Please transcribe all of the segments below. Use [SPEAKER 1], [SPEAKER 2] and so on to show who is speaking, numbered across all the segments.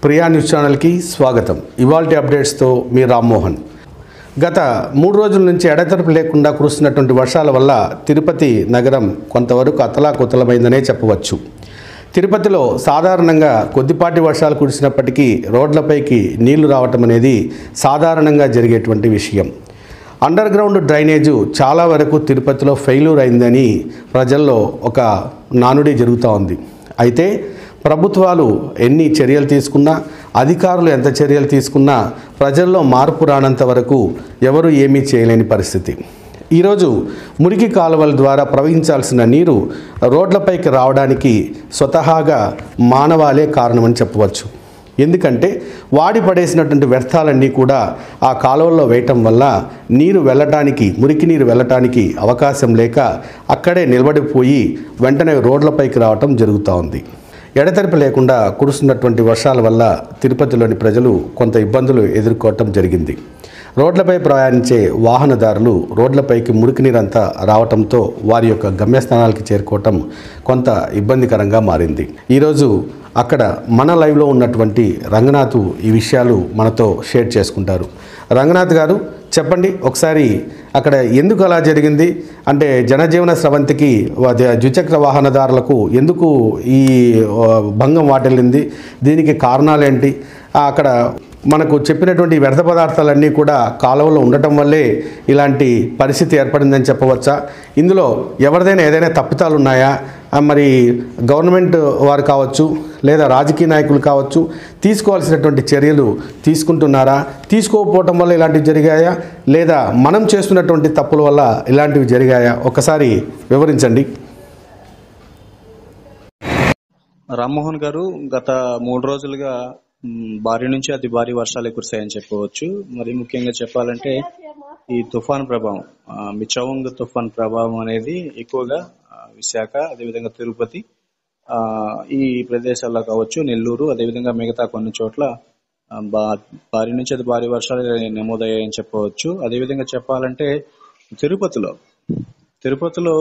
[SPEAKER 1] Priya news ఛానల్కి స్వాగతం. ఇవాల్టి అప్డేట్స్తో మీ రామ్మోహన్. గత 3 రోజుల నుంచి ఎడతెరపి లేకుండా కురుస్తున్నటువంటి వర్షాల వల్ల తిరుపతి నగరం కొంతవరకు అతలాకుతలమైందనే చెప్పవచ్చు. తిరుపతిలో సాధారణంగా కొద్దిపాటి వర్షాలు కురిసినప్పటికీ రోడ్లపైకి నీళ్లు రావటం అనేది సాధారణంగా జరిగేటువంటి విషయం. అండర్ గ్రౌండ్ డ్రైనేజు చాలా వరకు తిరుపతిలో ఫెయిల్యూర్ అయిందని ప్రజల్లో ఒక నానుడి జరుగుతూ ఉంది. అయితే ప్రభుత్వాలు ఎన్ని చర్యలు తీసుకున్నా, అధికారులు ఎంత చర్యలు తీసుకున్నా ప్రజల్లో మార్పు రానంత వరకు ఎవరు ఏమీ చేయలేని పరిస్థితి. ఈరోజు మురికి కాలువల ద్వారా ప్రవహించాల్సిన నీరు రోడ్లపైకి రావడానికి స్వతహాగా మానవాళే కారణమని చెప్పవచ్చు. ఎందుకంటే వాడి పడేసినటువంటి వ్యర్థాలన్నీ కూడా ఆ కాలువల్లో వేయటం వల్ల మురికి నీరు వెళ్ళటానికి అవకాశం లేక అక్కడే నిలబడిపోయి వెంటనే రోడ్లపైకి రావటం జరుగుతూ ఉంది. ఎడతెరిపి లేకుండా కురుస్తున్నటువంటి వర్షాల వల్ల తిరుపతిలోని ప్రజలు కొంత ఇబ్బందులు ఎదుర్కోవటం జరిగింది. రోడ్లపై ప్రయాణించే వాహనదారులు రోడ్లపైకి మురికి నీరంతా రావటంతో వారి యొక్క గమ్యస్థానాలకి చేరుకోవటం కొంత ఇబ్బందికరంగా మారింది. ఈరోజు అక్కడ మన లైవ్లో ఉన్నటువంటి రంగనాథ్ ఈ విషయాలు మనతో షేర్ చేసుకుంటారు. రంగనాథ్ గారు, చెప్పండి ఒకసారి అక్కడ ఎందుకు అలా జరిగింది? అంటే జనజీవన స్రవంతికి ద్విచక్ర వాహనదారులకు ఎందుకు ఈ భంగం వాటిల్లింది? దీనికి కారణాలేంటి? అక్కడ మనకు చెప్పినటువంటి వ్యర్థ పదార్థాలన్నీ కూడా కాలువలో ఉండటం వల్లే ఇలాంటి పరిస్థితి ఏర్పడిందని చెప్పవచ్చా? ఇందులో ఎవరిదైనా ఏదైనా తప్పిదాలు ఉన్నాయా? మరి గవర్నమెంట్ వారు కావచ్చు, లేదా రాజకీయ నాయకులు కావచ్చు, తీసుకోవాల్సినటువంటి చర్యలు తీసుకుంటున్నారా? తీసుకోకపోవటం వల్ల ఇలాంటివి జరిగాయా, లేదా మనం చేస్తున్నటువంటి తప్పుల వల్ల ఇలాంటివి జరిగాయా? ఒకసారి వివరించండి.
[SPEAKER 2] రామ్మోహన్ గారు, గత 3 రోజులుగా భారీ నుంచి అతి భారీ వర్షాలు కురిశాయని చెప్పవచ్చు. మరి ముఖ్యంగా చెప్పాలంటే ఈ తుఫాన్ ప్రభావం, మిచౌంగ్ తుఫాన్ ప్రభావం అనేది ఎక్కువగా విశాఖ, అదేవిధంగా తిరుపతి, ఈ ప్రదేశాల్లో కావచ్చు, నెల్లూరు, అదేవిధంగా మిగతా కొన్ని చోట్ల భారీ నుంచి అతి భారీ వర్షాలు నమోదయ్యాయని చెప్పవచ్చు. అదేవిధంగా చెప్పాలంటే తిరుపతిలో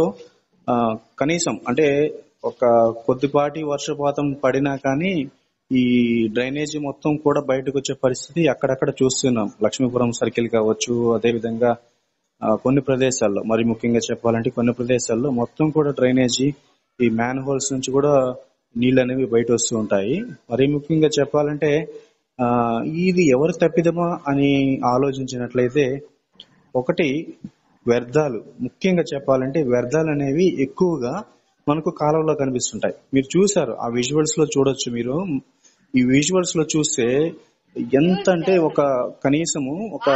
[SPEAKER 2] కనీసం అంటే ఒక కొద్దిపాటి వర్షపాతం పడినా కానీ ఈ డ్రైనేజీ మొత్తం కూడా బయటకు వచ్చే పరిస్థితి అక్కడక్కడ చూస్తున్నాం. లక్ష్మీపురం సర్కిల్ కావచ్చు, అదేవిధంగా కొన్ని ప్రదేశాల్లో, మరి ముఖ్యంగా చెప్పాలంటే కొన్ని ప్రదేశాల్లో మొత్తం కూడా డ్రైనేజీ, ఈ మ్యాన్ హోల్స్ నుంచి కూడా నీళ్ళు అనేవి బయట వస్తూ ఉంటాయి. మరి ముఖ్యంగా చెప్పాలంటే ఇది ఎవరు తప్పిదమా అని ఆలోచించినట్లయితే, ఒకటి వ్యర్థాలు. ముఖ్యంగా చెప్పాలంటే వ్యర్థాలు అనేవి ఎక్కువగా మనకు కాలువలో కనిపిస్తుంటాయి. మీరు చూసారు, ఆ విజువల్స్ లో చూడొచ్చు. మీరు ఈ విజువల్స్ లో చూస్తే ఎంత అంటే కనీసము ఒక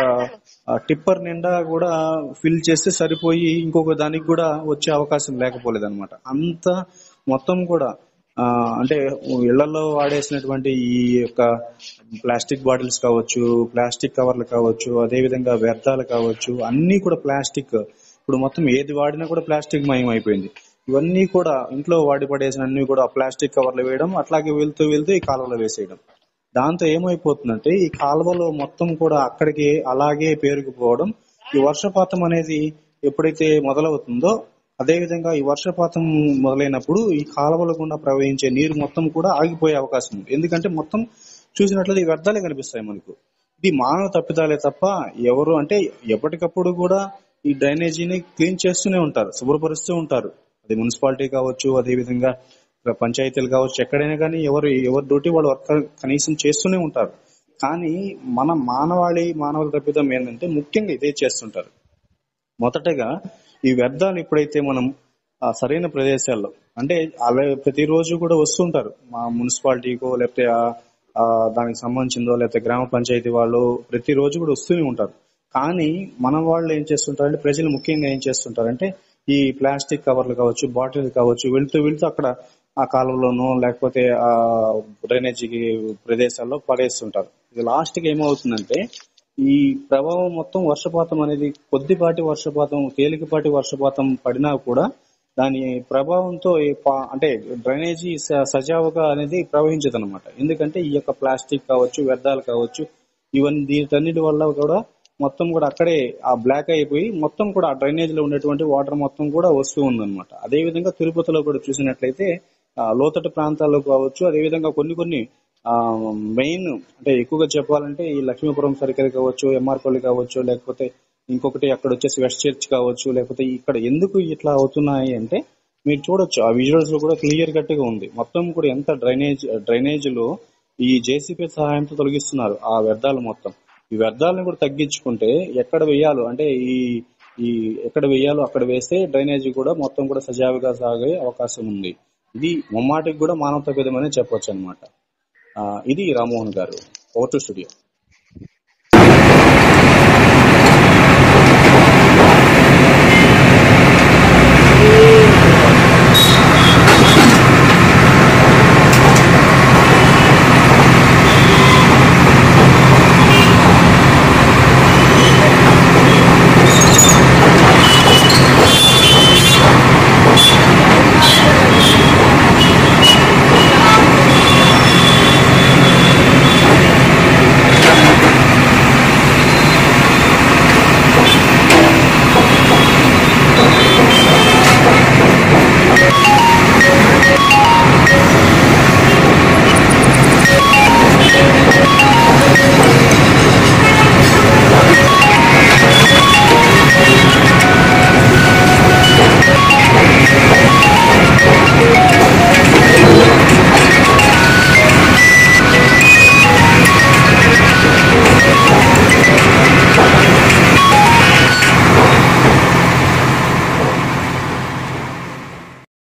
[SPEAKER 2] టిప్పర్ నిండా కూడా ఫిల్ చేస్తే సరిపోయి ఇంకొక దానికి కూడా వచ్చే అవకాశం లేకపోలేదన్నమాట. అంత మొత్తం కూడా అంటే ఇళ్లలో వాడేసినటువంటి ఈ యొక్క ప్లాస్టిక్ బాటిల్స్ కావచ్చు, ప్లాస్టిక్ కవర్లు కావచ్చు, అదేవిధంగా వ్యర్థాలు కావచ్చు, అన్ని కూడా ప్లాస్టిక్. ఇప్పుడు మొత్తం ఏది వాడినా కూడా ప్లాస్టిక్ మయం అయిపోయింది. ఇవన్నీ కూడా ఇంట్లో వాడి పడేసిన అన్ని కూడా ప్లాస్టిక్ కవర్లు వేయడం, అట్లాగే వెళ్తూ ఈ కాలువలో వేసేయడం. దాంతో ఏమైపోతుందంటే ఈ కాలువలో మొత్తం కూడా అక్కడికి అలాగే పేరుకుపోవడం. ఈ వర్షపాతం అనేది ఎప్పుడైతే మొదలవుతుందో, అదేవిధంగా ఈ వర్షపాతం మొదలైనప్పుడు ఈ కాలువల గుండా ప్రవహించే నీరు మొత్తం కూడా ఆగిపోయే అవకాశం ఉంది. ఎందుకంటే మొత్తం చూసినట్లయితే ఈ వ్యర్థాలే కనిపిస్తాయి మనకు. ఇది మానవ తప్పిదాలే తప్ప ఎవరు అంటే ఎప్పటికప్పుడు కూడా ఈ డ్రైనేజీని క్లీన్ చేస్తూనే ఉంటారు, శుభ్రపరుస్తూ ఉంటారు. అది మున్సిపాలిటీ కావచ్చు, అదేవిధంగా పంచాయతీలు కావచ్చు, ఎక్కడైనా కానీ ఎవరి డ్యూటీ వాళ్ళు వర్క్ కనీసం చేస్తూనే ఉంటారు. కానీ మన మానవ తప్పిదం ఏంటంటే ముఖ్యంగా ఇదే చేస్తుంటారు. మొదటగా ఈ వ్యర్థాలు ఎప్పుడైతే మనం సరైన ప్రదేశాల్లో, అంటే అలా ప్రతిరోజు కూడా వస్తుంటారు, మా మున్సిపాలిటీకో లేకపోతే దానికి సంబంధించిందో లేకపోతే గ్రామ పంచాయతీ వాళ్ళు ప్రతిరోజు కూడా వస్తూనే ఉంటారు. కానీ మన వాళ్ళు ఏం చేస్తుంటారంటే, ప్రజలు ముఖ్యంగా ఏం చేస్తుంటారంటే ఈ ప్లాస్టిక్ కవర్లు కావచ్చు, బాటిల్ కావచ్చు, వెళ్తూ అక్కడ ఆ కాలువలోనో లేకపోతే ఆ డ్రైనేజీ ప్రదేశాల్లో పడేస్తుంటారు. ఇది లాస్ట్ కి ఏమవుతుందంటే ఈ ప్రభావం మొత్తం వర్షపాతం అనేది కొద్దిపాటి వర్షపాతం, తేలికపాటి వర్షపాతం పడినా కూడా దాని ప్రభావంతో అంటే డ్రైనేజీ సజావుగా అనేది ప్రవహించదు అనమాట. ఎందుకంటే ఈ యొక్క ప్లాస్టిక్ కావచ్చు, వ్యర్థాలు కావచ్చు, ఇవన్నీ వీటన్నిటి వల్ల కూడా మొత్తం కూడా అక్కడే ఆ బ్లాక్ అయిపోయి మొత్తం కూడా ఆ డ్రైనేజ్ లో ఉండేటువంటి వాటర్ మొత్తం కూడా వస్తూ ఉందన్నమాట. అదే విధంగా తిరుపతిలో కూడా చూసినట్లయితే లోతట్టు ప్రాంతాల్లో కావచ్చు, అదేవిధంగా కొన్ని మెయిన్ అంటే ఎక్కువగా చెప్పాలంటే ఈ లక్ష్మీపురం సర్కిల్ కావచ్చు, ఎంఆర్పల్లి కావచ్చు, లేకపోతే ఇంకొకటి అక్కడ వచ్చేసి వెస్ట్ చర్చ్ కావచ్చు, లేకపోతే ఇక్కడ ఎందుకు ఇట్లా అవుతున్నాయి అంటే మీరు చూడొచ్చు ఆ విజువల్స్ లో కూడా క్లియర్ కట్ గా ఉంది. మొత్తం కూడా ఎంత డ్రైనేజ్ లో ఈ జేసీపీ సహాయంతో తొలగిస్తున్నారు ఆ వ్యర్థాలు మొత్తం. ఈ వ్యర్థాలను కూడా తగ్గించుకుంటే ఎక్కడ వేయాలో అంటే ఈ ఈ ఎక్కడ వేయాలో అక్కడ వేస్తే డ్రైనేజ్ కూడా మొత్తం కూడా సజావుగా సాగే అవకాశం ఉంది. ఇది ముమ్మాటికి కూడా మానవతా భేదమనే చెప్పొచ్చు అనమాట. ఇది రామ్మోహన్ గారు, ఓవర్ టు స్టూడియో.